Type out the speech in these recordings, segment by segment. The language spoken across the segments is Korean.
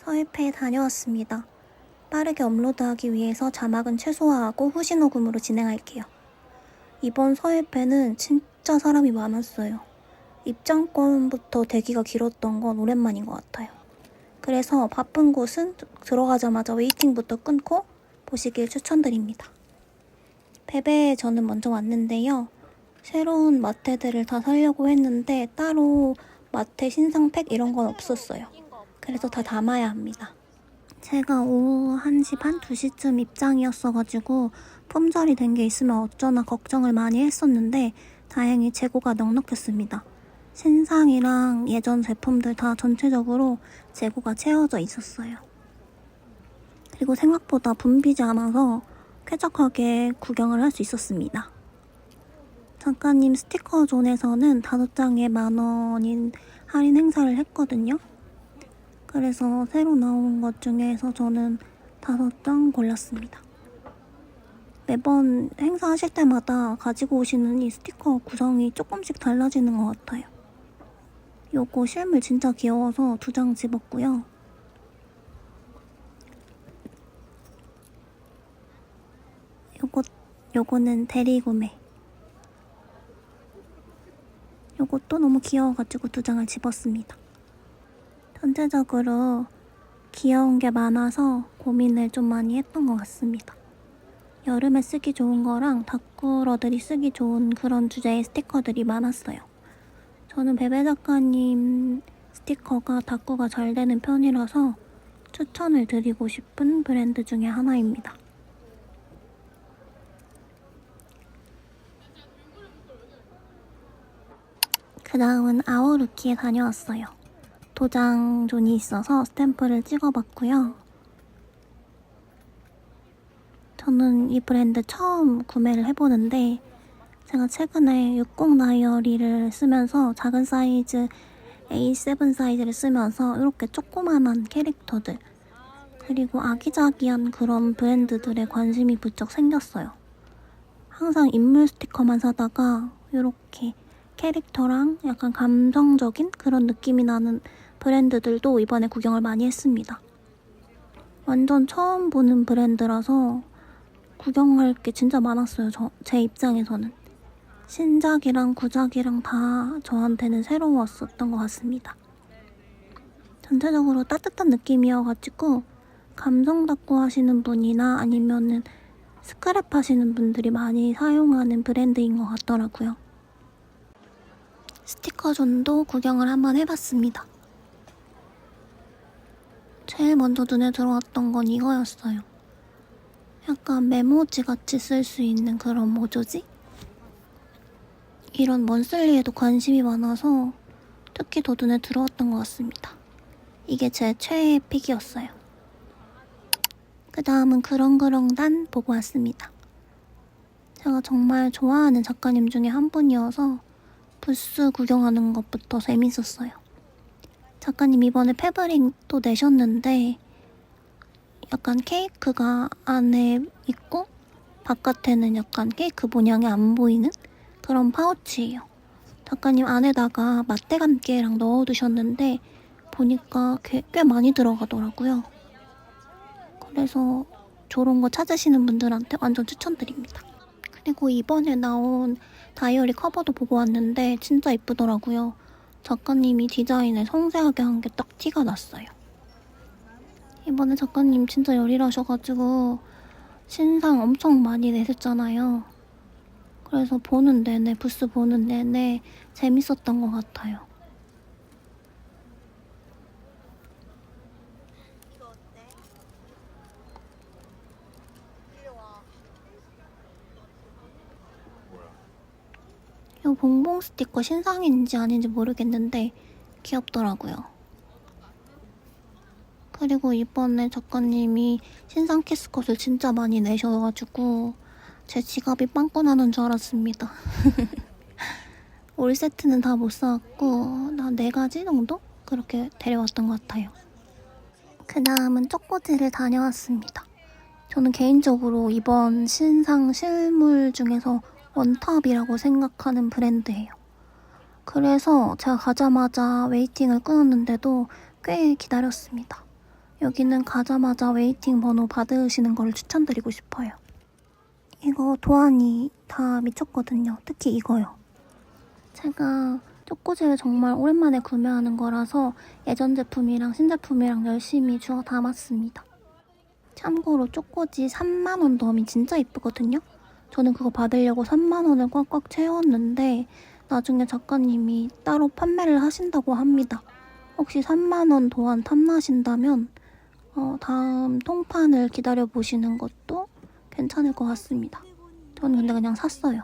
서울패에 다녀왔습니다. 빠르게 업로드하기 위해서 자막은 최소화하고 후시 녹음으로 진행할게요. 이번 서울패는 진짜 사람이 많았어요. 입장권부터 대기가 길었던 건 오랜만인 것 같아요. 그래서 바쁜 곳은 들어가자마자 웨이팅부터 끊고 보시길 추천드립니다. 베베에 저는 먼저 왔는데요. 새로운 마테들을 다 사려고 했는데 따로 마테 신상팩 이런 건 없었어요. 그래서 다 담아야 합니다. 제가 오후 1시 반, 2시쯤 입장이었어가지고 품절이 된 게 있으면 어쩌나 걱정을 많이 했었는데 다행히 재고가 넉넉했습니다. 신상이랑 예전 제품들 다 전체적으로 재고가 채워져 있었어요. 그리고 생각보다 붐비지 않아서 쾌적하게 구경을 할 수 있었습니다. 작가님 스티커 존에서는 5장에 10,000원인 할인 행사를 했거든요. 그래서 새로 나온 것 중에서 저는 5장 골랐습니다. 매번 행사하실 때마다 가지고 오시는 이 스티커 구성이 조금씩 달라지는 것 같아요. 요거 실물 진짜 귀여워서 2장 집었고요. 요거는 대리구매. 요것도 너무 귀여워가지고 2장을 집었습니다. 전체적으로 귀여운 게 많아서 고민을 좀 많이 했던 것 같습니다. 여름에 쓰기 좋은 거랑 다꾸러들이 쓰기 좋은 그런 주제의 스티커들이 많았어요. 저는 베베 작가님 스티커가 다꾸가 잘 되는 편이라서 추천을 드리고 싶은 브랜드 중에 하나입니다. 그 다음은 아워루키에 다녀왔어요. 도장존이 있어서 스탬프를 찍어봤고요. 저는 이 브랜드 처음 구매를 해보는데 제가 최근에 60 다이어리를 쓰면서 작은 사이즈 A7 사이즈를 쓰면서 이렇게 조그만한 캐릭터들 그리고 아기자기한 그런 브랜드들에 관심이 부쩍 생겼어요. 항상 인물 스티커만 사다가 이렇게 캐릭터랑 약간 감성적인 그런 느낌이 나는 브랜드들도 이번에 구경을 많이 했습니다. 완전 처음 보는 브랜드라서 구경할 게 진짜 많았어요. 제 입장에서는. 신작이랑 구작이랑 다 저한테는 새로웠었던 것 같습니다. 전체적으로 따뜻한 느낌이어가지고 감성 닦고 하시는 분이나 아니면은 스크랩 하시는 분들이 많이 사용하는 브랜드인 것 같더라고요. 스티커존도 구경을 한번 해봤습니다. 제일 먼저 눈에 들어왔던 건 이거였어요. 약간 메모지 같이 쓸 수 있는 그런 모조지? 이런 먼슬리에도 관심이 많아서 특히 더 눈에 들어왔던 것 같습니다. 이게 제 최애 픽이었어요. 그 다음은 그렁그렁단 보고 왔습니다. 제가 정말 좋아하는 작가님 중에 한 분이어서 부스 구경하는 것부터 재밌었어요. 작가님 이번에 패브릭도 내셨는데 약간 케이크가 안에 있고 바깥에는 약간 케이크 모양이 안 보이는 그런 파우치예요. 작가님 안에다가 맛대감깨랑 넣어두셨는데 보니까 꽤 많이 들어가더라고요. 그래서 저런 거 찾으시는 분들한테 완전 추천드립니다. 그리고 이번에 나온 다이어리 커버도 보고 왔는데 진짜 이쁘더라고요. 작가님이 디자인을 섬세하게 한 게 딱 티가 났어요. 이번에 작가님 진짜 열일하셔가지고 신상 엄청 많이 내셨잖아요. 그래서 보는 내내, 부스 보는 내내 재밌었던 것 같아요. 이거 어때? 이 봉봉 스티커 신상인지 아닌지 모르겠는데 귀엽더라고요. 그리고 이번에 작가님이 신상 캐스컷을 진짜 많이 내셔가지고 제 지갑이 빵꾸 나는 줄 알았습니다. 올 세트는 다 못 사왔고 한 4가지 정도? 그렇게 데려왔던 것 같아요. 그 다음은 쪼꼬지를 다녀왔습니다. 저는 개인적으로 이번 신상 실물 중에서 원탑이라고 생각하는 브랜드예요. 그래서 제가 가자마자 웨이팅을 끊었는데도 꽤 기다렸습니다. 여기는 가자마자 웨이팅 번호 받으시는 걸 추천드리고 싶어요. 이거 도안이 다 미쳤거든요. 특히 이거요. 제가 초코젤을 정말 오랜만에 구매하는 거라서 예전 제품이랑 신제품이랑 열심히 주워 담았습니다. 참고로 초코지 3만원 덤이 진짜 이쁘거든요. 저는 그거 받으려고 3만원을 꽉꽉 채웠는데 나중에 작가님이 따로 판매를 하신다고 합니다. 혹시 3만원 도안 탐나신다면 다음 통판을 기다려보시는 것도 괜찮을 것 같습니다. 저는 근데 그냥 샀어요.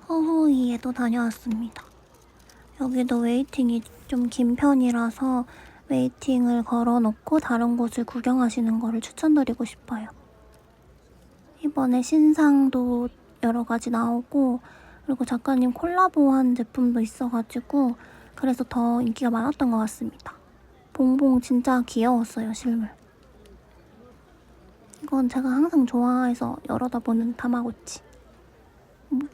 허허이에도 다녀왔습니다. 여기도 웨이팅이 좀 긴 편이라서 웨이팅을 걸어놓고 다른 곳을 구경하시는 거를 추천드리고 싶어요. 이번에 신상도 여러 가지 나오고 그리고 작가님 콜라보한 제품도 있어가지고 그래서 더 인기가 많았던 것 같습니다. 봉봉 진짜 귀여웠어요, 실물. 이건 제가 항상 좋아해서 여러다 보는 다마고치.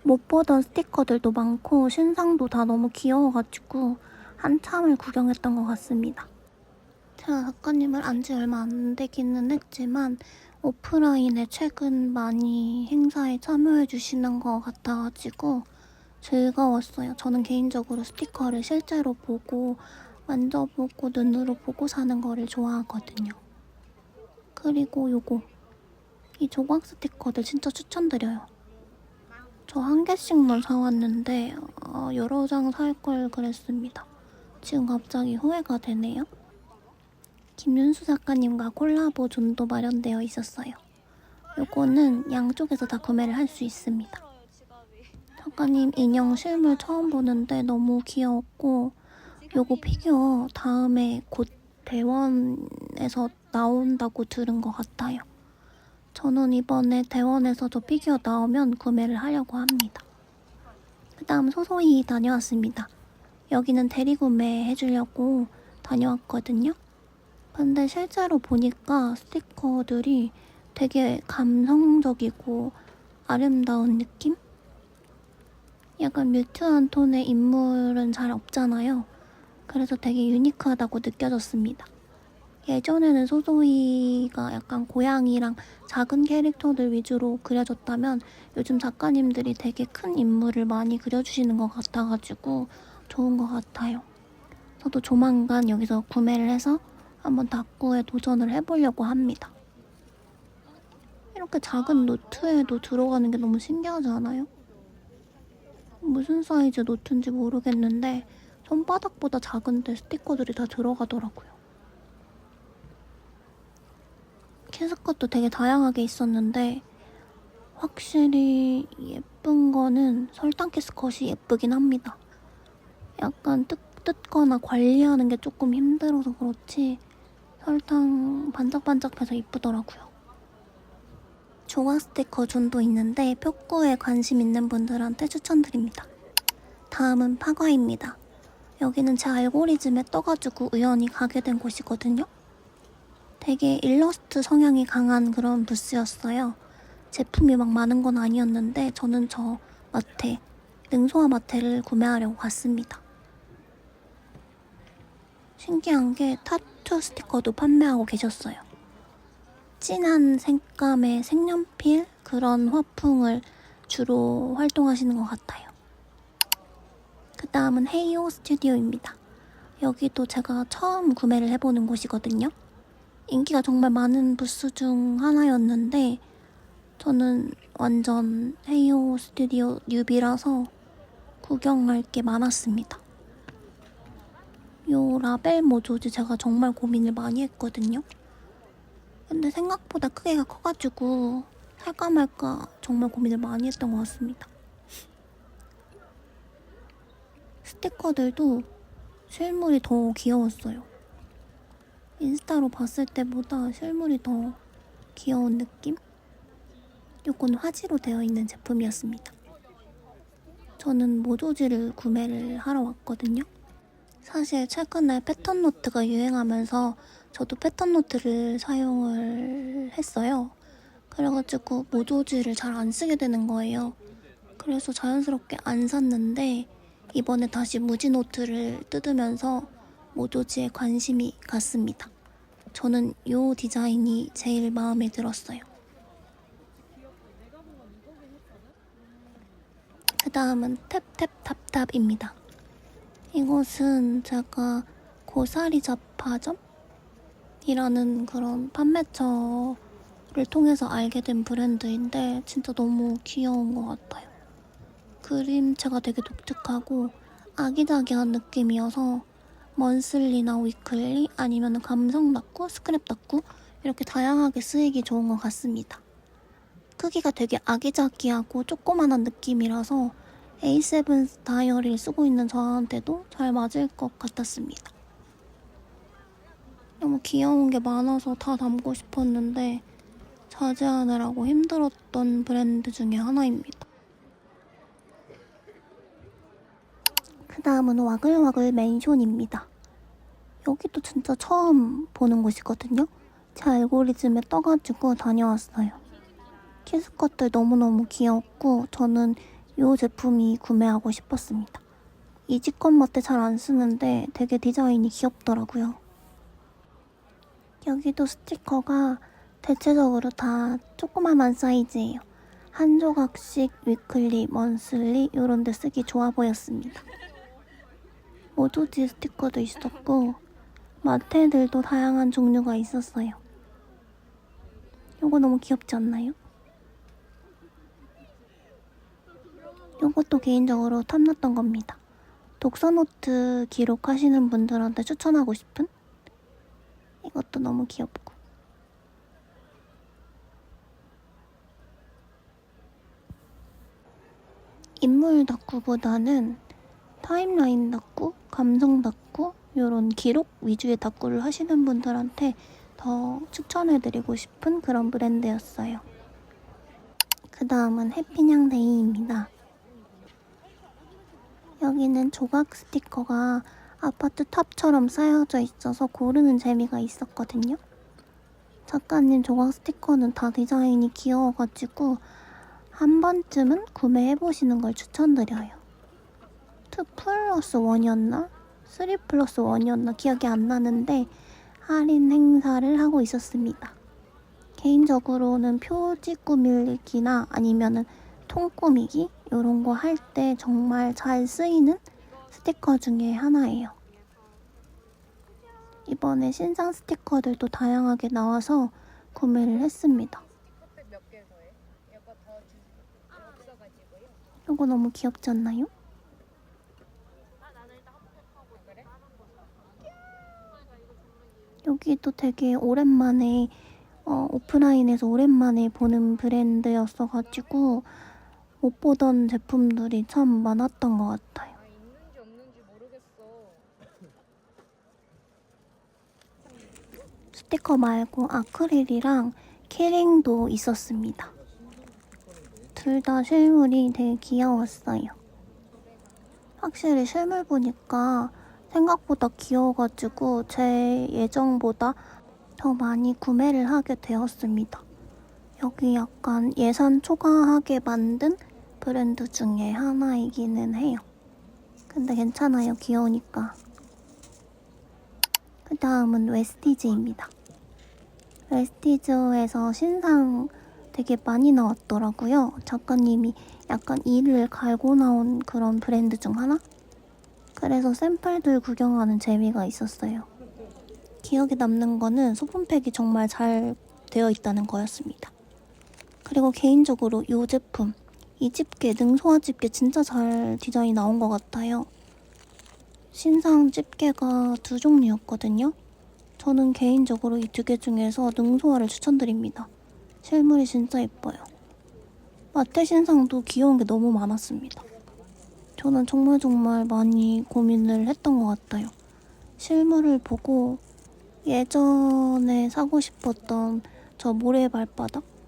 못 보던 스티커들도 많고 신상도 다 너무 귀여워가지고 한참을 구경했던 것 같습니다. 제가 작가님을 안지 얼마 안 되기는 했지만 오프라인에 최근 많이 행사에 참여해 주시는 것 같아가지고 즐거웠어요. 저는 개인적으로 스티커를 실제로 보고 만져보고 눈으로 보고 사는 거를 좋아하거든요. 그리고 요거 이 조각 스티커들 진짜 추천드려요. 저 한 개씩만 사왔는데 여러 장 살 걸 그랬습니다. 지금 갑자기 후회가 되네요. 김윤수 작가님과 콜라보 존도 마련되어 있었어요. 요거는 양쪽에서 다 구매를 할 수 있습니다. 작가님 인형 실물 처음 보는데 너무 귀여웠고 요거 피규어 다음에 곧 대원에서 나온다고 들은 것 같아요. 저는 이번에 대원에서 저 피규어 나오면 구매를 하려고 합니다. 그 다음 소소이 다녀왔습니다. 여기는 대리구매 해주려고 다녀왔거든요. 근데 실제로 보니까 스티커들이 되게 감성적이고 아름다운 느낌? 약간 뮤트한 톤의 인물은 잘 없잖아요. 그래서 되게 유니크하다고 느껴졌습니다. 예전에는 소소이가 약간 고양이랑 작은 캐릭터들 위주로 그려졌다면 요즘 작가님들이 되게 큰 인물을 많이 그려주시는 것 같아가지고 좋은 것 같아요. 저도 조만간 여기서 구매를 해서 한번 다꾸에 도전을 해보려고 합니다. 이렇게 작은 노트에도 들어가는 게 너무 신기하지 않아요? 무슨 사이즈 노트인지 모르겠는데 손바닥보다 작은데 스티커들이 다 들어가더라고요. 캐스컷도 되게 다양하게 있었는데 확실히 예쁜 거는 설탕 캐스컷이 예쁘긴 합니다. 약간 뜯거나 관리하는 게 조금 힘들어서 그렇지 설탕 반짝반짝해서 이쁘더라고요. 조각 스티커 존도 있는데 표구에 관심 있는 분들한테 추천드립니다. 다음은 파과입니다. 여기는 제 알고리즘에 떠가지고 우연히 가게 된 곳이거든요. 되게 일러스트 성향이 강한 그런 부스였어요. 제품이 막 많은 건 아니었는데 저는 저 마테, 능소화 마테를 구매하려고 갔습니다. 신기한 게 타투 스티커도 판매하고 계셨어요. 진한 색감의 색연필 그런 화풍을 주로 활동하시는 것 같아요. 그 다음은 헤이오 스튜디오입니다. 여기도 제가 처음 구매를 해보는 곳이거든요. 인기가 정말 많은 부스 중 하나였는데 저는 완전 헤이오 스튜디오 뉴비라서 구경할 게 많았습니다. 요 라벨 모조지 제가 정말 고민을 많이 했거든요. 근데 생각보다 크기가 커가지고 살까 말까 정말 고민을 많이 했던 것 같습니다. 스티커들도 실물이 더 귀여웠어요. 인스타로 봤을 때보다 실물이 더 귀여운 느낌? 요건 화지로 되어 있는 제품이었습니다. 저는 모조지를 구매를 하러 왔거든요. 사실 최근에 패턴 노트가 유행하면서 저도 패턴 노트를 사용을 했어요. 그래가지고 모조지를 잘 안 쓰게 되는 거예요. 그래서 자연스럽게 안 샀는데 이번에 다시 무지 노트를 뜯으면서 모조지에 관심이 갔습니다. 저는 이 디자인이 제일 마음에 들었어요. 그 다음은 탭탭탑탑입니다. 이것은 제가 고사리 잡화점이라는 그런 판매처를 통해서 알게 된 브랜드인데 진짜 너무 귀여운 것 같아요. 그림체가 되게 독특하고 아기자기한 느낌이어서 먼슬리나 위클리 아니면 감성 닦고 스크랩 닦고 이렇게 다양하게 쓰이기 좋은 것 같습니다. 크기가 되게 아기자기하고 조그만한 느낌이라서 A7 다이어리를 쓰고 있는 저한테도 잘 맞을 것 같았습니다. 너무 귀여운 게 많아서 다 담고 싶었는데 자제하느라고 힘들었던 브랜드 중에 하나입니다. 그 다음은 와글와글 맨션입니다. 여기도 진짜 처음 보는 곳이거든요. 제 알고리즘에 떠가지고 다녀왔어요. 키스컷들 너무너무 귀엽고 저는 이 제품이 구매하고 싶었습니다. 이지컷 마테 잘 안 쓰는데 되게 디자인이 귀엽더라고요. 여기도 스티커가 대체적으로 다 조그마한 사이즈예요. 한 조각씩 위클리, 먼슬리 이런 데 쓰기 좋아 보였습니다. 모조지 스티커도 있었고 마테들도 다양한 종류가 있었어요. 이거 너무 귀엽지 않나요? 이것도 개인적으로 탐났던 겁니다. 독서노트 기록하시는 분들한테 추천하고 싶은? 이것도 너무 귀엽고. 인물 다꾸보다는 타임라인 다꾸, 감성 다꾸 이런 기록 위주의 다꾸를 하시는 분들한테 더 추천해드리고 싶은 그런 브랜드였어요. 그 다음은 해피냥데이입니다. 여기는 조각 스티커가 아파트 탑처럼 쌓여져 있어서 고르는 재미가 있었거든요. 작가님 조각 스티커는 다 디자인이 귀여워가지고 한 번쯤은 구매해보시는 걸 추천드려요. 2+1이었나? 3+1이었나? 기억이 안 나는데 할인 행사를 하고 있었습니다. 개인적으로는 표지 꾸밀기나 아니면은 통 꾸미기 이런 거 할 때 정말 잘 쓰이는 스티커 중에 하나예요. 이번에 신상 스티커들도 다양하게 나와서 구매를 했습니다. 이거 너무 귀엽지 않나요? 여기도 되게 오랜만에 오프라인에서 오랜만에 보는 브랜드였어가지고 못 보던 제품들이 참 많았던 것 같아요. 있는지 없는지 모르겠어. 스티커 말고 아크릴이랑 키링도 있었습니다. 둘 다 실물이 되게 귀여웠어요. 확실히 실물 보니까 생각보다 귀여워가지고 제 예정보다 더 많이 구매를 하게 되었습니다. 여기 약간 예산 초과하게 만든 브랜드 중에 하나이기는 해요. 근데 괜찮아요. 귀여우니까. 그 다음은 웨스티즈입니다. 웨스티즈에서 신상 되게 많이 나왔더라고요. 작가님이 약간 이를 갈고 나온 그런 브랜드 중 하나? 그래서 샘플들 구경하는 재미가 있었어요. 기억에 남는 거는 소품팩이 정말 잘 되어 있다는 거였습니다. 그리고 개인적으로 이 제품, 이 집게, 능소화 집게 진짜 잘 디자인 나온 것 같아요. 신상 집게가 2종류였거든요. 저는 개인적으로 이 2개 중에서 능소화를 추천드립니다. 실물이 진짜 예뻐요. 마테 신상도 귀여운 게 너무 많았습니다. 저는 정말 많이 고민을 했던 것 같아요. 실물을 보고 예전에 사고 싶었던 저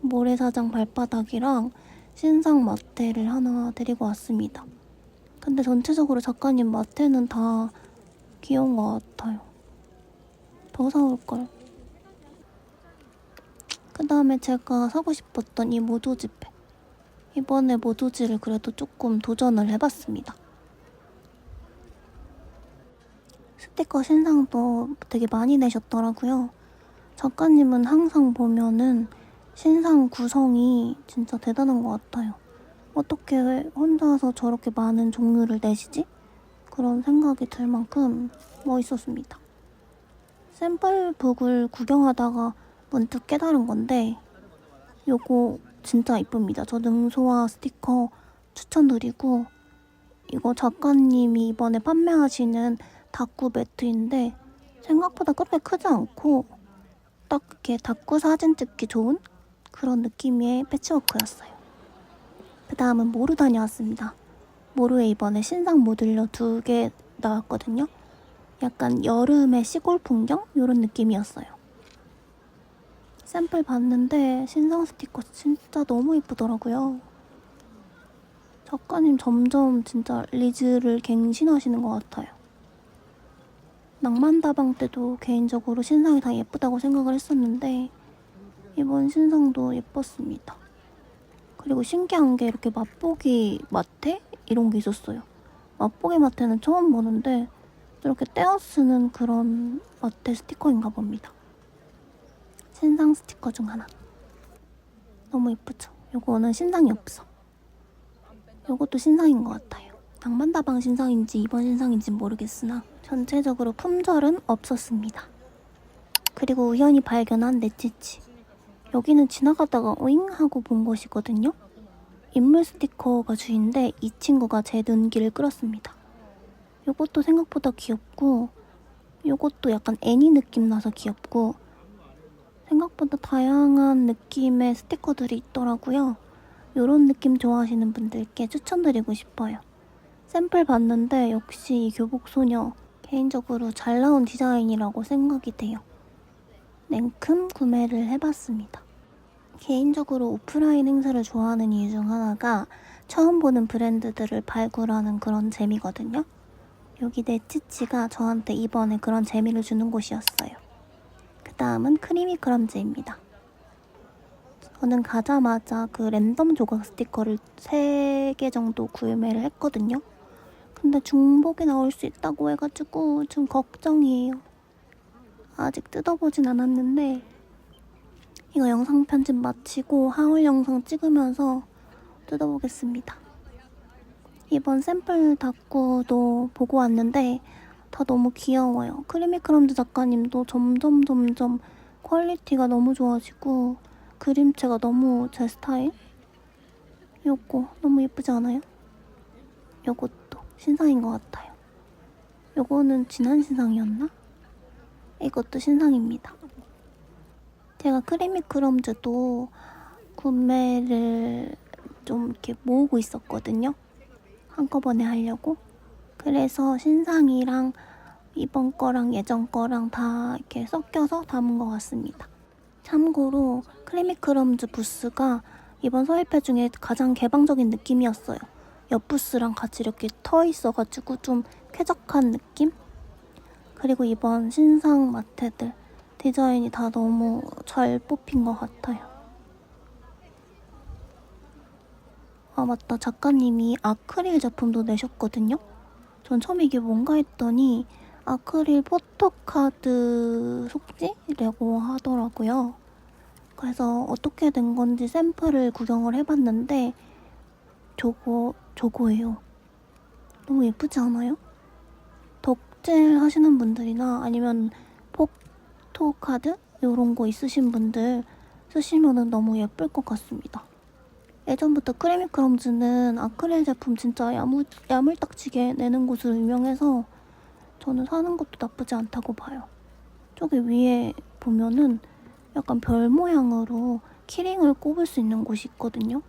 모래사장 발바닥이랑 신상 마테를 하나 데리고 왔습니다. 근데 전체적으로 작가님 마테는 다 귀여운 것 같아요. 더 사올걸. 그 다음에 제가 사고 싶었던 이 모조지팩. 이번에 모조지를 그래도 조금 도전을 해봤습니다. 스티커 신상도 되게 많이 내셨더라고요. 작가님은 항상 보면은 신상 구성이 진짜 대단한 것 같아요. 어떻게 혼자서 저렇게 많은 종류를 내시지? 그런 생각이 들 만큼 멋있었습니다. 샘플북을 구경하다가 문득 깨달은 건데 요거 진짜 이쁩니다. 저 능소화 스티커 추천드리고, 이거 작가님이 이번에 판매하시는 다꾸 매트인데 생각보다 그렇게 크지 않고 딱 이렇게 다꾸 사진 찍기 좋은 그런 느낌의 패치워크였어요. 그 다음은 모루 다녀왔습니다. 모루에 이번에 신상 모듈러 2개 나왔거든요. 약간 여름의 시골 풍경? 이런 느낌이었어요. 샘플 봤는데 신상 스티커 진짜 너무 이쁘더라고요. 작가님 점점 진짜 리즈를 갱신하시는 것 같아요. 낭만다방 때도 개인적으로 신상이 다 예쁘다고 생각을 했었는데 이번 신상도 예뻤습니다. 그리고 신기한 게 이렇게 맛보기 마테? 이런 게 있었어요. 맛보기 마테는 처음 보는데 이렇게 떼어 쓰는 그런 마테 스티커인가 봅니다. 신상 스티커 중 하나. 너무 예쁘죠? 요거는 신상이 없어. 요것도 신상인 것 같아요. 낭만다방 신상인지 이번 신상인지 모르겠으나 전체적으로 품절은 없었습니다. 그리고 우연히 발견한 네치치. 여기는 지나가다가 오잉 하고 본 곳이거든요. 인물 스티커가 주인데 이 친구가 제 눈길을 끌었습니다. 요것도 생각보다 귀엽고 요것도 약간 애니 느낌 나서 귀엽고 생각보다 다양한 느낌의 스티커들이 있더라고요. 요런 느낌 좋아하시는 분들께 추천드리고 싶어요. 샘플 봤는데 역시 이 교복소녀 개인적으로 잘 나온 디자인이라고 생각이 돼요. 냉큼 구매를 해봤습니다. 개인적으로 오프라인 행사를 좋아하는 이유 중 하나가 처음 보는 브랜드들을 발굴하는 그런 재미거든요. 여기 네치치가 저한테 이번에 그런 재미를 주는 곳이었어요. 그 다음은 크리미 크럼즈입니다. 저는 가자마자 그 랜덤 조각 스티커를 3개 정도 구매를 했거든요. 근데 중복이 나올 수 있다고 해가지고 좀 걱정이에요. 아직 뜯어보진 않았는데 이거 영상 편집 마치고 하울 영상 찍으면서 뜯어보겠습니다. 이번 샘플 다꾸도 보고 왔는데 다 너무 귀여워요. 크리미 크럼즈 작가님도 점점 퀄리티가 너무 좋아지고 그림체가 너무 제 스타일? 요거 너무 예쁘지 않아요? 요것도 신상인 것 같아요. 요거는 지난 신상이었나? 이것도 신상입니다. 제가 크리미 크럼즈도 구매를 좀 이렇게 모으고 있었거든요. 한꺼번에 하려고. 그래서 신상이랑 이번 거랑 예전 거랑 다 이렇게 섞여서 담은 것 같습니다. 참고로 크리미 크럼즈 부스가 이번 서울패 중에 가장 개방적인 느낌이었어요. 옆 부스랑 같이 이렇게 터 있어가지고 좀 쾌적한 느낌? 그리고 이번 신상 마테들 디자인이 다 너무 잘 뽑힌 것 같아요. 아 맞다, 작가님이 아크릴 제품도 내셨거든요. 전 처음에 이게 뭔가 했더니 아크릴 포토카드 속지라고 하더라고요. 그래서 어떻게 된 건지 샘플을 구경을 해봤는데 저거예요. 너무 예쁘지 않아요? 덕질 하시는 분들이나 아니면 포토카드? 이런 거 있으신 분들 쓰시면 너무 예쁠 것 같습니다. 예전부터 크리미 크럼즈는 아크릴 제품 진짜 야물딱지게 내는 곳으로 유명해서 저는 사는 것도 나쁘지 않다고 봐요. 저기 위에 보면은 약간 별 모양으로 키링을 꼽을 수 있는 곳이 있거든요.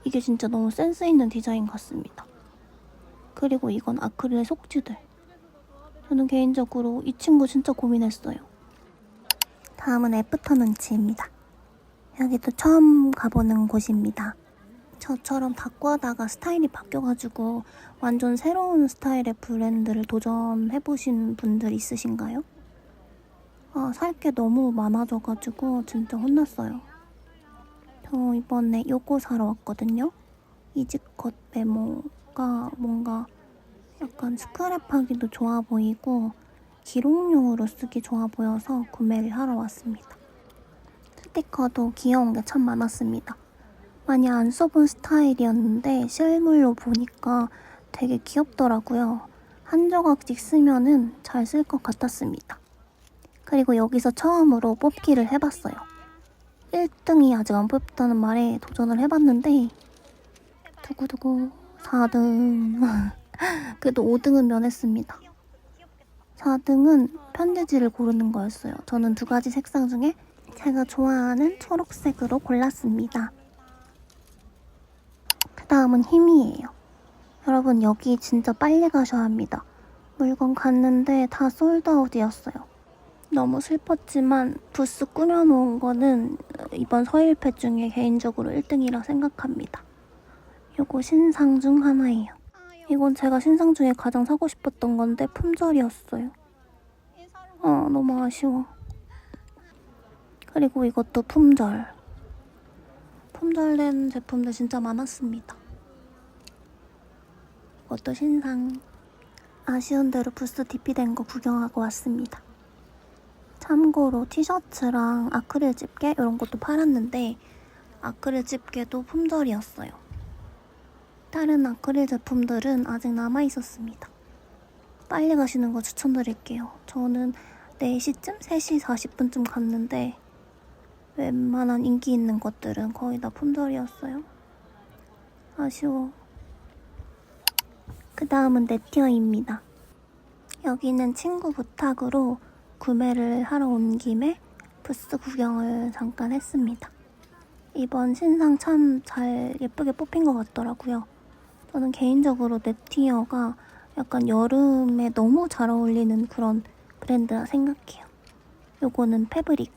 이게 진짜 너무 센스 있는 디자인 같습니다. 그리고 이건 아크릴 속지들. 저는 개인적으로 이 친구 진짜 고민했어요. 다음은 애프터눈치입니다. 여기도 처음 가보는 곳입니다. 저처럼 다꾸하다가 스타일이 바뀌어가지고 완전 새로운 스타일의 브랜드를 도전해보신 분들 있으신가요? 살 게 너무 많아져가지고 진짜 혼났어요. 저 이번에 요거 사러 왔거든요. 이지컷 메모가 뭔가 약간 스크랩하기도 좋아 보이고 기록용으로 쓰기 좋아 보여서 구매를 하러 왔습니다. 스티커도 귀여운 게 참 많았습니다. 많이 안 써본 스타일이었는데 실물로 보니까 되게 귀엽더라고요. 한 조각씩 쓰면은 잘 쓸 것 같았습니다. 그리고 여기서 처음으로 뽑기를 해봤어요. 1등이 아직 안 뽑혔다는 말에 도전을 해봤는데 두구두구 4등 그래도 5등은 면했습니다. 4등은 편지지를 고르는 거였어요. 저는 2가지 색상 중에 제가 좋아하는 초록색으로 골랐습니다. 그 다음은 힘이에요. 여러분 여기 진짜 빨리 가셔야 합니다. 물건 갔는데 다 솔드아웃이었어요. 너무 슬펐지만 부스 꾸며놓은 거는 이번 서일패 중에 개인적으로 1등이라 생각합니다. 요거 신상 중 하나예요. 이건 제가 신상 중에 가장 사고 싶었던 건데 품절이었어요. 너무 아쉬워. 그리고 이것도 품절. 품절된 제품들 진짜 많았습니다. 이것도 신상. 아쉬운 대로 부스 DP 된 거 구경하고 왔습니다. 참고로 티셔츠랑 아크릴 집게 이런 것도 팔았는데 아크릴 집게도 품절이었어요. 다른 아크릴 제품들은 아직 남아있었습니다. 빨리 가시는 거 추천드릴게요. 저는 4시쯤? 3시 40분쯤 갔는데 웬만한 인기 있는 것들은 거의 다 품절이었어요. 아쉬워. 그 다음은 네티어입니다. 여기는 친구 부탁으로 구매를 하러 온 김에 부스 구경을 잠깐 했습니다. 이번 신상 참 잘 예쁘게 뽑힌 것 같더라고요. 저는 개인적으로 네티어가 약간 여름에 너무 잘 어울리는 그런 브랜드라 생각해요. 요거는 패브릭,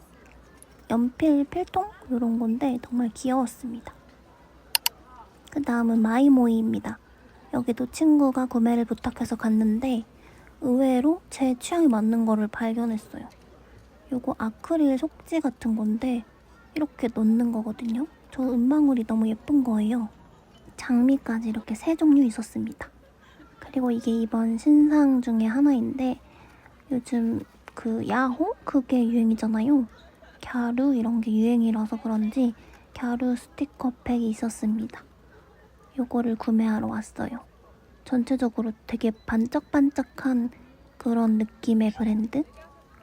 연필 필통 이런 건데 정말 귀여웠습니다. 그 다음은 마이모이입니다. 여기도 친구가 구매를 부탁해서 갔는데 의외로 제 취향에 맞는 거를 발견했어요. 요거 아크릴 속지 같은 건데 이렇게 넣는 거거든요. 저 은방울이 너무 예쁜 거예요. 장미까지 이렇게 3종류 있었습니다. 그리고 이게 이번 신상 중에 하나인데 요즘 그 야호? 그게 유행이잖아요. 갸루 이런 게 유행이라서 그런지 갸루 스티커 팩이 있었습니다. 요거를 구매하러 왔어요. 전체적으로 되게 반짝반짝한 그런 느낌의 브랜드?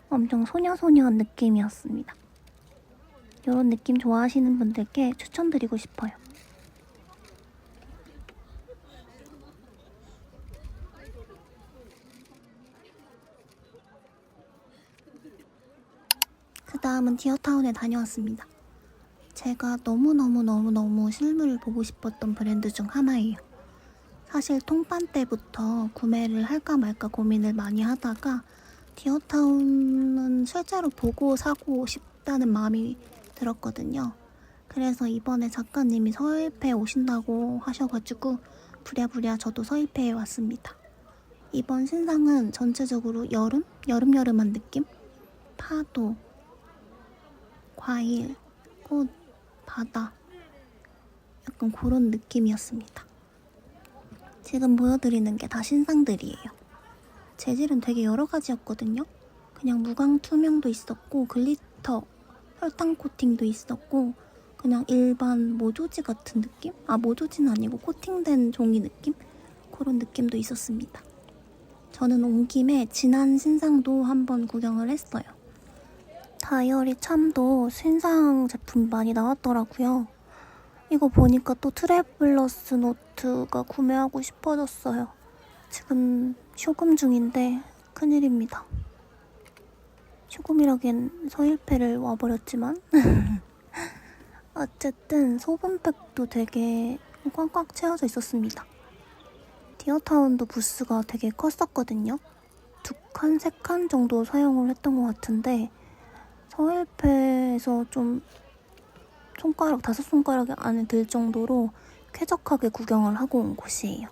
엄청 소녀소녀한 느낌이었습니다. 이런 느낌 좋아하시는 분들께 추천드리고 싶어요. 그 다음은 디어타운에 다녀왔습니다. 제가 너무너무 실물을 보고 싶었던 브랜드 중 하나예요. 사실 통판 때부터 구매를 할까 말까 고민을 많이 하다가 디어타운은 실제로 보고 사고 싶다는 마음이 들었거든요. 그래서 이번에 작가님이 서일패에 오신다고 하셔가지고 부랴부랴 저도 서일패에 왔습니다. 이번 신상은 전체적으로 여름여름한 느낌? 파도, 과일, 꽃, 바다 약간 그런 느낌이었습니다. 지금 보여드리는 게 다 신상들이에요. 재질은 되게 여러 가지였거든요. 그냥 무광 투명도 있었고 글리터, 설탕 코팅도 있었고 그냥 일반 모조지 같은 느낌? 모조지는 아니고 코팅된 종이 느낌? 그런 느낌도 있었습니다. 저는 온 김에 지난 신상도 한번 구경을 했어요. 다이어리 참도 신상 제품 많이 나왔더라고요. 이거 보니까 또 트래블러스 노트가 구매하고 싶어졌어요. 지금 쇼금 중인데 큰일입니다. 쇼금이라기엔 서일패를 와버렸지만 어쨌든 소분팩도 되게 꽉꽉 채워져 있었습니다. 디어타운도 부스가 되게 컸었거든요. 2칸, 3칸 정도 사용을 했던 것 같은데 서일패에서 좀 손가락, 5손가락 안에 들 정도로 쾌적하게 구경을 하고 온 곳이에요.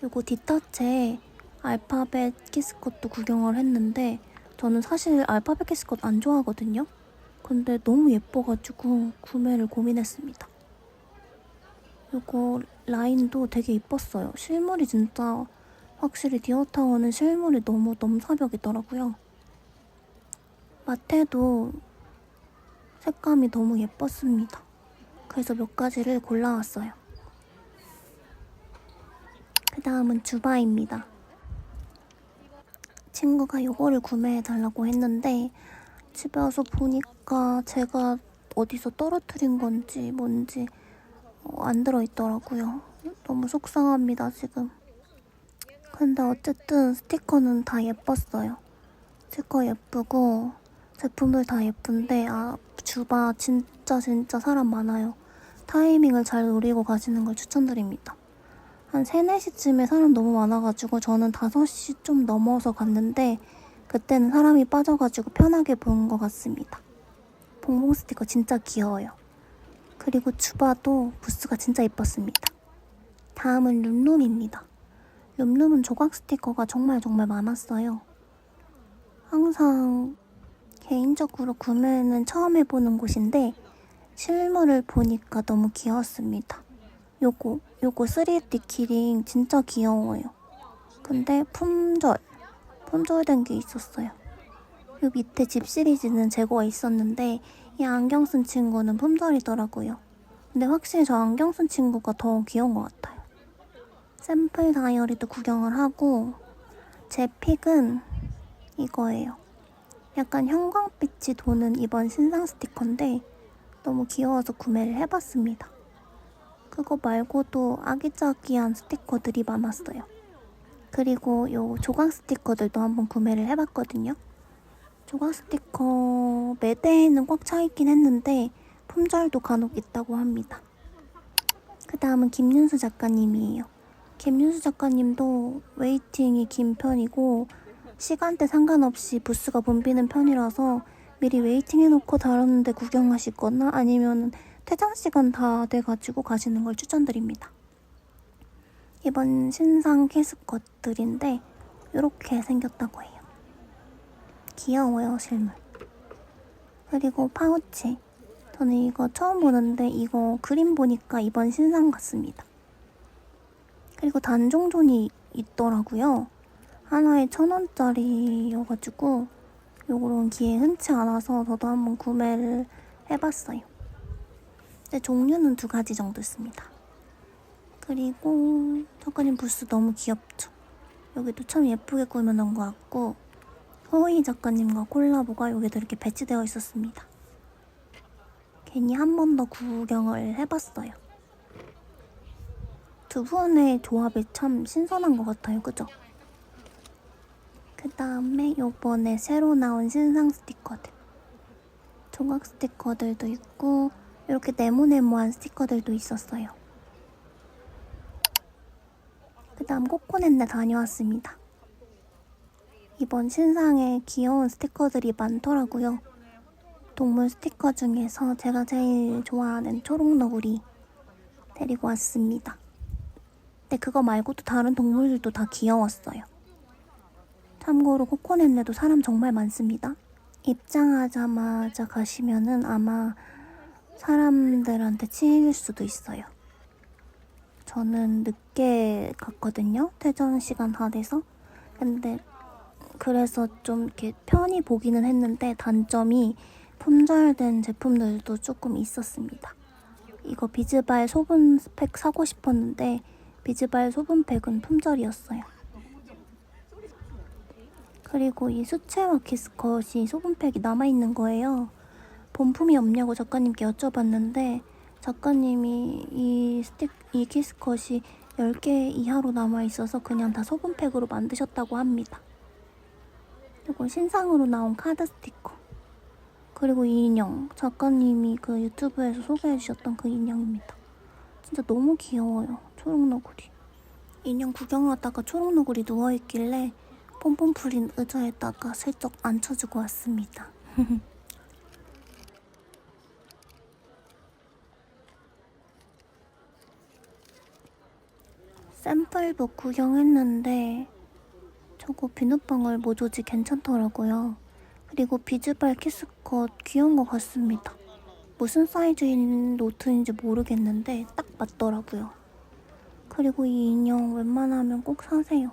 그리고 디타체 알파벳 키스컷도 구경을 했는데 저는 사실 알파벳 키스컷 안 좋아하거든요. 근데 너무 예뻐가지고 구매를 고민했습니다. 이거 라인도 되게 이뻤어요. 실물이 진짜 확실히 디어타운은 실물이 너무 넘사벽이더라고요. 마테도 색감이 너무 예뻤습니다. 그래서 몇 가지를 골라왔어요. 그 다음은 주바입니다. 친구가 이거를 구매해달라고 했는데 집에 와서 보니까 제가 어디서 떨어뜨린 건지 뭔지 안 들어있더라고요. 너무 속상합니다, 지금. 근데 어쨌든 스티커는 다 예뻤어요. 스티커 예쁘고 제품들 다 예쁜데 주바 진짜 사람 많아요. 타이밍을 잘 노리고 가시는 걸 추천드립니다. 한 3, 4시쯤에 사람 너무 많아가지고 저는 5시 좀 넘어서 갔는데 그때는 사람이 빠져가지고 편하게 본 것 같습니다. 봉봉 스티커 진짜 귀여워요. 그리고 주바도 부스가 진짜 예뻤습니다. 다음은 룸룸입니다. 룸룸은 조각 스티커가 정말 많았어요. 항상 개인적으로 구매는 처음 해보는 곳인데 실물을 보니까 너무 귀여웠습니다. 요거 3D 키링 진짜 귀여워요. 근데 품절된 게 있었어요. 요 밑에 집 시리즈는 재고가 있었는데 이 안경 쓴 친구는 품절이더라고요. 근데 확실히 저 안경 쓴 친구가 더 귀여운 것 같아요. 샘플 다이어리도 구경을 하고 제 픽은 이거예요. 약간 형광빛이 도는 이번 신상 스티커인데 너무 귀여워서 구매를 해봤습니다. 그거 말고도 아기자기한 스티커들이 많았어요. 그리고 요 조각 스티커들도 한번 구매를 해봤거든요. 조각 스티커 매대에는 꽉 차있긴 했는데 품절도 간혹 있다고 합니다. 그 다음은 김윤수 작가님이에요. 김윤수 작가님도 웨이팅이 긴 편이고 시간대 상관없이 부스가 붐비는 편이라서 미리 웨이팅 해놓고 다른 데 구경하시거나 아니면 퇴장 시간 다 돼가지고 가시는 걸 추천드립니다. 이번 신상 케이스 것들인데 이렇게 생겼다고 해요. 귀여워요, 실물. 그리고 파우치. 저는 이거 처음 보는데 이거 그림 보니까 이번 신상 같습니다. 그리고 단종존이 있더라고요. 하나에 1,000원짜리여가지고 요런 기회 흔치 않아서 저도 한번 구매를 해봤어요. 근데 종류는 2가지 정도 있습니다. 그리고 작가님 부스 너무 귀엽죠? 여기도 참 예쁘게 꾸며놓은 것 같고 허이 작가님과 콜라보가 여기도 이렇게 배치되어 있었습니다. 괜히 한 번 더 구경을 해봤어요. 두 분의 조합이 참 신선한 것 같아요. 그죠? 그 다음에 요번에 새로 나온 신상 스티커들. 조각 스티커들도 있고 이렇게 네모네모한 스티커들도 있었어요. 그 다음 코코넷네 다녀왔습니다. 이번 신상에 귀여운 스티커들이 많더라고요. 동물 스티커 중에서 제가 제일 좋아하는 초록너구리 데리고 왔습니다. 근데 그거 말고도 다른 동물들도 다 귀여웠어요. 참고로 코코넷네도 사람 정말 많습니다. 입장하자마자 가시면은 아마 사람들한테 치일 수도 있어요. 저는 늦게 갔거든요. 퇴전 시간 다 돼서. 근데 그래서 좀 이렇게 편히 보기는 했는데 단점이 품절된 제품들도 조금 있었습니다. 이거 비즈발 소분팩 사고 싶었는데 비즈발 소분팩은 품절이었어요. 그리고 이 수채화 키스컷이 소분팩이 남아있는 거예요. 본품이 없냐고 작가님께 여쭤봤는데 작가님이 이 키스컷이 10개 이하로 남아있어서 그냥 다 소분팩으로 만드셨다고 합니다. 그리고 신상으로 나온 카드 스티커. 그리고 이 인형. 작가님이 그 유튜브에서 소개해주셨던 그 인형입니다. 진짜 너무 귀여워요. 초록너구리. 인형 구경하다가 초록너구리 누워있길래 pompom풀인 의자에다가 슬쩍 앉혀주고 왔습니다. 샘플북 구경했는데 저거 비눗방울 모조지 괜찮더라고요. 그리고 비즈발 키스컷 귀여운 것 같습니다. 무슨 사이즈인 노트인지 모르겠는데 딱 맞더라고요. 그리고 이 인형 웬만하면 꼭 사세요.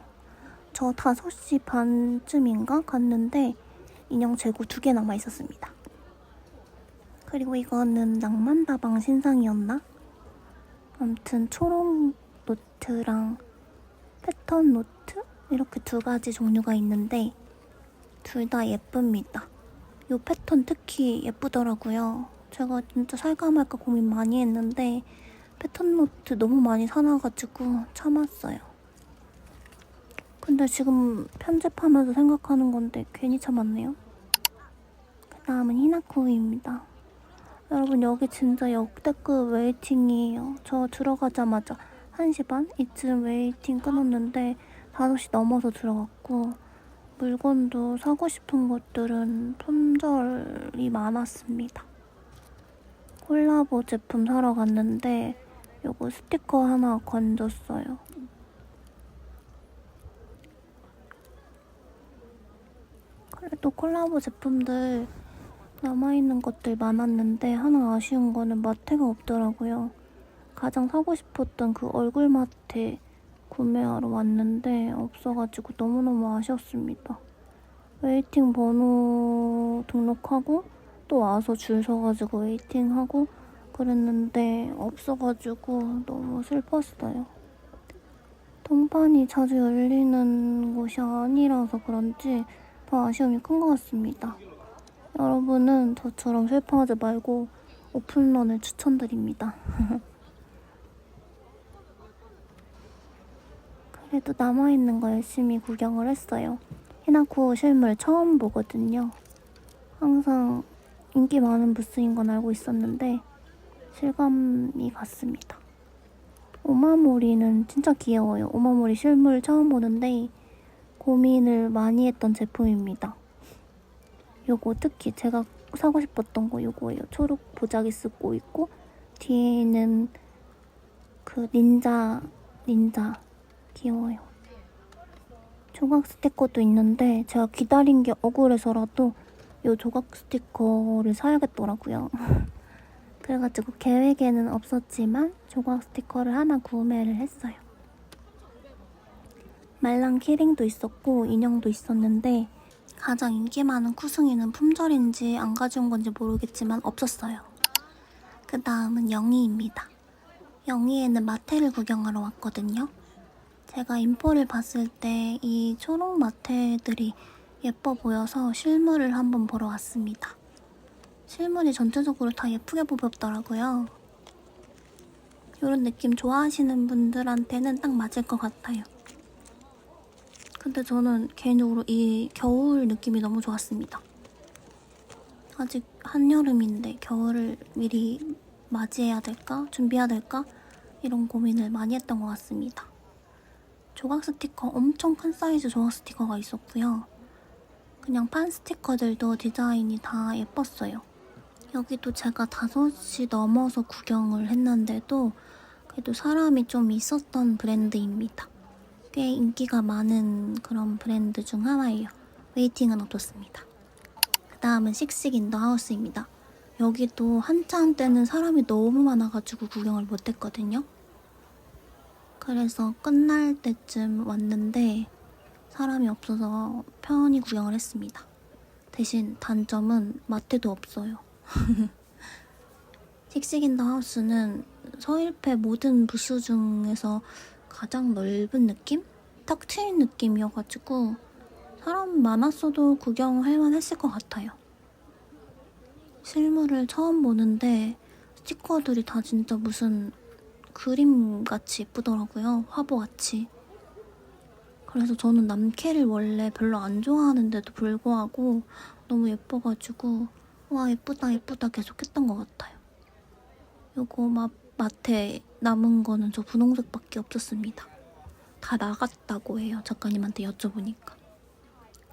저 5시 반쯤인가 갔는데 인형 재고 2개 남아있었습니다. 그리고 이거는 낭만다방 신상이었나? 아무튼 초록 노트랑 패턴 노트? 이렇게 두 가지 종류가 있는데 둘 다 예쁩니다. 이 패턴 특히 예쁘더라고요. 제가 진짜 살까 말까 고민 많이 했는데 패턴 노트 너무 많이 사놔가지고 참았어요. 근데 지금 편집하면서 생각하는 건데 괜히 참았네요. 그 다음은 히나코입니다. 여러분 여기 진짜 역대급 웨이팅이에요. 저 들어가자마자 1시 반? 이쯤 웨이팅 끊었는데 5시 넘어서 들어갔고 물건도 사고 싶은 것들은 품절이 많았습니다. 콜라보 제품 사러 갔는데 요거 스티커 하나 건졌어요. 그래도 콜라보 제품들 남아있는 것들 많았는데 하나 아쉬운 거는 마테가 없더라고요. 가장 사고 싶었던 그 얼굴 마테 구매하러 왔는데 없어가지고 너무너무 아쉬웠습니다. 웨이팅 번호 등록하고 또 와서 줄 서가지고 웨이팅하고 그랬는데 없어가지고 너무 슬펐어요. 동판이 자주 열리는 곳이 아니라서 그런지 더 아쉬움이 큰 것 같습니다. 여러분은 저처럼 슬퍼하지 말고 오픈런을 추천드립니다. 그래도 남아있는 거 열심히 구경을 했어요. 히나코 실물 처음 보거든요. 항상 인기 많은 부스인 건 알고 있었는데 실감이 갔습니다. 오마모리는 진짜 귀여워요. 오마모리 실물 처음 보는데 고민을 많이 했던 제품입니다. 요거 특히 제가 사고 싶었던 거 요거예요. 초록 보자기 쓰고 있고 뒤에는 그 닌자 귀여워요. 조각 스티커도 있는데 제가 기다린 게 억울해서라도 요 조각 스티커를 사야겠더라고요. 그래가지고 계획에는 없었지만 조각 스티커를 하나 구매를 했어요. 말랑 키링도 있었고 인형도 있었는데 가장 인기 많은 쿠승이는 품절인지 안 가져온 건지 모르겠지만 없었어요. 그 다음은 영희입니다. 영희에는 마테를 구경하러 왔거든요. 제가 인포를 봤을 때 이 초록 마테들이 예뻐 보여서 실물을 한번 보러 왔습니다. 실물이 전체적으로 다 예쁘게 뽑혔더라고요. 이런 느낌 좋아하시는 분들한테는 딱 맞을 것 같아요. 근데 저는 개인적으로 이 겨울 느낌이 너무 좋았습니다. 아직 한여름인데 겨울을 미리 맞이해야 될까? 준비해야 될까? 이런 고민을 많이 했던 것 같습니다. 조각 스티커 엄청 큰 사이즈 조각 스티커가 있었고요. 그냥 판 스티커들도 디자인이 다 예뻤어요. 여기도 제가 5시 넘어서 구경을 했는데도 그래도 사람이 좀 있었던 브랜드입니다. 꽤 인기가 많은 그런 브랜드 중 하나예요. 웨이팅은 없었습니다. 그 다음은 씩씩 인더 하우스입니다. 여기도 한참 때는 사람이 너무 많아가지고 구경을 못했거든요. 그래서 끝날 때쯤 왔는데 사람이 없어서 편히 구경을 했습니다. 대신 단점은 마트도 없어요. 씩씩 인더 하우스는 서일패 모든 부스 중에서 가장 넓은 느낌? 탁 트인 느낌이어가지고 사람 많았어도 구경할만 했을 것 같아요. 실물을 처음 보는데 스티커들이 다 진짜 무슨 그림같이 예쁘더라고요. 화보같이. 그래서 저는 남캐를 원래 별로 안 좋아하는데도 불구하고 너무 예뻐가지고 와 예쁘다 예쁘다 계속 했던 것 같아요. 요거 마테 남은 거는 저 분홍색밖에 없었습니다. 다 나갔다고 해요. 작가님한테 여쭤보니까.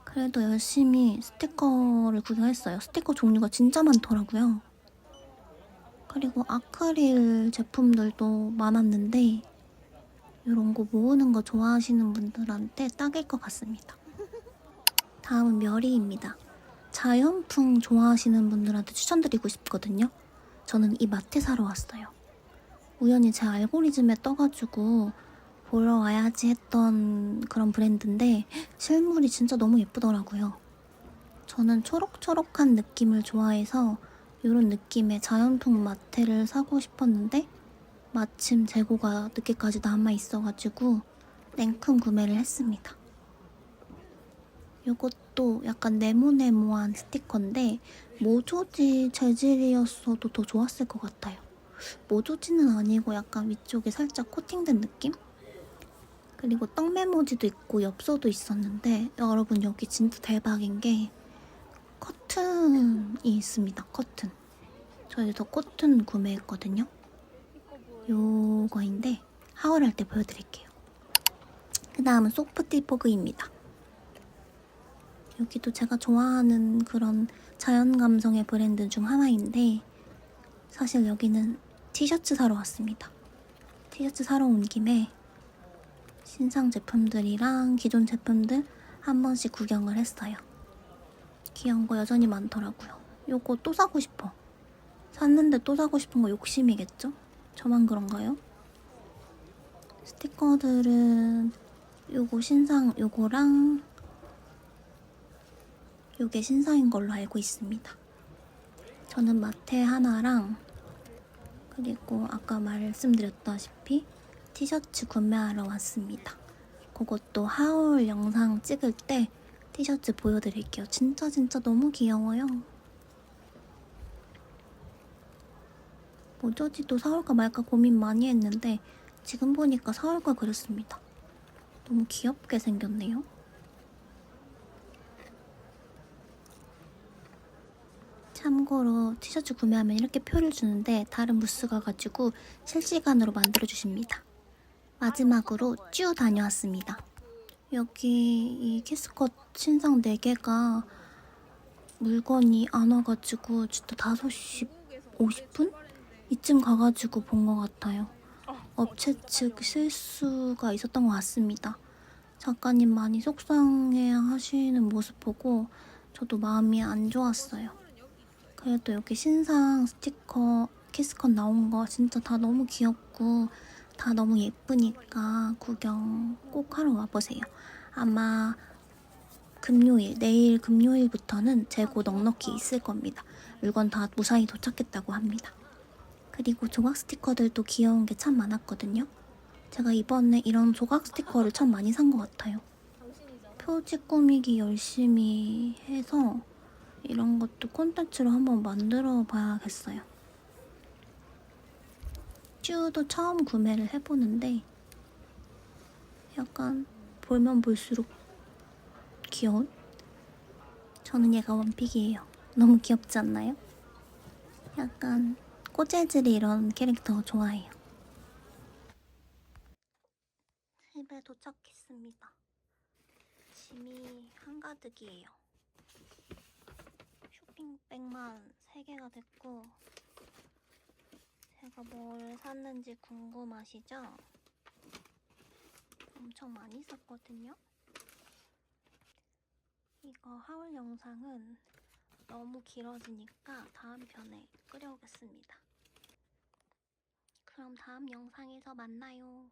그래도 열심히 스티커를 구경했어요. 스티커 종류가 진짜 많더라고요. 그리고 아크릴 제품들도 많았는데 이런 거 모으는 거 좋아하시는 분들한테 딱일 것 같습니다. 다음은 멸이입니다. 자연풍 좋아하시는 분들한테 추천드리고 싶거든요. 저는 이 마테 사러 왔어요. 우연히 제 알고리즘에 떠가지고 보러 와야지 했던 그런 브랜드인데 실물이 진짜 너무 예쁘더라고요. 저는 초록초록한 느낌을 좋아해서 이런 느낌의 자연풍 마테를 사고 싶었는데 마침 재고가 늦게까지 남아있어가지고 냉큼 구매를 했습니다. 이것도 약간 네모네모한 스티커인데 모조지 재질이었어도 더 좋았을 것 같아요. 모조지는 아니고 약간 위쪽에 살짝 코팅된 느낌? 그리고 떡 메모지도 있고 엽서도 있었는데 여러분 여기 진짜 대박인 게 커튼이 있습니다. 커튼. 저희도 커튼 구매했거든요. 요거인데 하울할 때 보여드릴게요. 그 다음은 소프티포그입니다. 여기도 제가 좋아하는 그런 자연 감성의 브랜드 중 하나인데 사실 여기는 티셔츠 사러 왔습니다. 티셔츠 사러 온 김에 신상 제품들이랑 기존 제품들 한 번씩 구경을 했어요. 귀여운 거 여전히 많더라고요. 요거 또 사고 싶어. 샀는데 또 사고 싶은 거 욕심이겠죠? 저만 그런가요? 스티커들은 요거 신상 요거랑 요게 신상인 걸로 알고 있습니다. 저는 마테 하나랑 그리고 아까 말씀드렸다시피 티셔츠 구매하러 왔습니다. 그것도 하울 영상 찍을 때 티셔츠 보여드릴게요. 진짜 너무 귀여워요. 모조지도 사올까 말까 고민 많이 했는데 지금 보니까 사올 걸 그랬습니다. 너무 귀엽게 생겼네요. 참고로 티셔츠 구매하면 이렇게 표를 주는데 다른 부스 가가지고 실시간으로 만들어주십니다. 마지막으로 쭈 다녀왔습니다. 여기 이 키스컷 신상 4개가 물건이 안 와가지고 진짜 5시 50분? 이쯤 가가지고 본 것 같아요. 업체 측 실수가 있었던 것 같습니다. 작가님 많이 속상해 하시는 모습 보고 저도 마음이 안 좋았어요. 그래도 여기 신상 스티커 키스컷 나온 거 진짜 다 너무 귀엽고 다 너무 예쁘니까 구경 꼭 하러 와보세요. 아마 내일 금요일부터는 재고 넉넉히 있을 겁니다. 물건 다 무사히 도착했다고 합니다. 그리고 조각 스티커들도 귀여운 게 참 많았거든요. 제가 이번에 이런 조각 스티커를 참 많이 산 것 같아요. 표지 꾸미기 열심히 해서 이런 것도 콘텐츠로 한번 만들어 봐야겠어요. 쭈도 처음 구매를 해보는데 약간 보면 볼수록 귀여운? 저는 얘가 원픽이에요. 너무 귀엽지 않나요? 약간 꼬재질이 이런 캐릭터 좋아해요. 집에 도착했습니다. 짐이 한가득이에요. 쇼핑백만 3개가 됐고 제가 뭘 샀는지 궁금하시죠? 엄청 많이 샀거든요? 이거 하울 영상은 너무 길어지니까 다음 편에 끓여오겠습니다. 그럼 다음 영상에서 만나요.